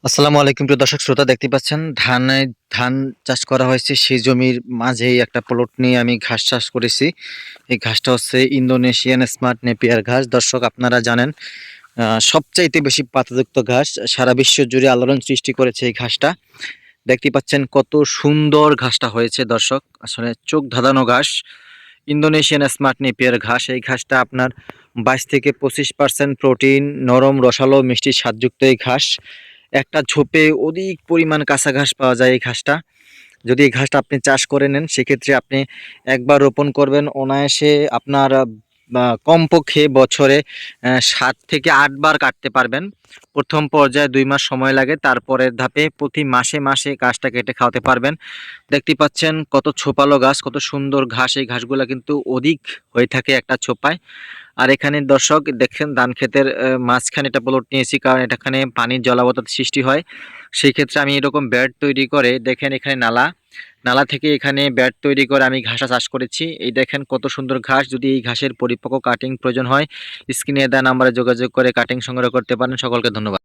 আসসালামু আলাইকুম প্রিয় দর্শক শ্রোতা, দেখতে পাচ্ছেন ধান চাষ করা হয়েছে। সেই জমির মাঝেই একটা প্লট নিয়ে আমি ঘাস চাষ করেছি। এই ঘাসটা হচ্ছে ইন্দোনেশিয়ান স্মার্ট নেপিয়ার ঘাস। দর্শক, আপনারা জানেন সবচাইতে বেশি পাতাযুক্ত ঘাস সারা বিশ্ব জুড়ে আলোড়ন সৃষ্টি করেছে এই ঘাসটা। দেখতে পাচ্ছেন কত সুন্দর ঘাসটা হয়েছে দর্শক, আসলে চোখ ধাঁধানো ঘাস। ইন্দোনেশিয়ান স্মার্ট নেপিয়ার ঘাস, এই ঘাসটা আপনার 22 থেকে 25% প্রোটিন, নরম রসালো মিষ্টি স্বাদযুক্ত এই ঘাস। একটা ঝোপে অধিক পরিমাণ কাঁচা ঘাস পাওয়া যায় এই ঘাসটা। যদি এই ঘাসটা আপনি চাষ করে নেন, সেক্ষেত্রে আপনি একবার রোপণ করবেন, অনায়াসে আপনার কমপক্ষে বছরে 7 থেকে 8 বার কাটতে পারবেন। প্রথম পর্যায়ে 2 মাস সময় লাগে, তারপরের ধাপে প্রতি মাসে মাসে ঘাসটা কেটে খাওয়াতে পারবেন। দেখতে পাচ্ছেন কত ছোপালো গাছ, কত সুন্দর ঘাস। এই ঘাসগুলা কিন্তু অধিক হয়ে থাকে একটা ছোপায়। আর এখানে দর্শক দেখেন, ধান ক্ষেতের মাঝখানে একটা প্লট নিয়েছি, কারণ এখানে পানির জলাবদ্ধতা সৃষ্টি হয়। সেই ক্ষেত্রে আমি এরকম বেড তৈরি করে, দেখেন এখানে নালা, নালা থেকে এখানে বেড তৈরি করে আমি ঘাসা চাষ করেছি। এই দেখেন কত সুন্দর ঘাস। যদি এই ঘাসের পরিপক্ক কাটিং প্রয়োজন হয়, স্ক্রিনে দেওয়া নাম্বারে যোগাযোগ করে কাটিং সংগ্রহ করতে পারেন। সকলকে ধন্যবাদ।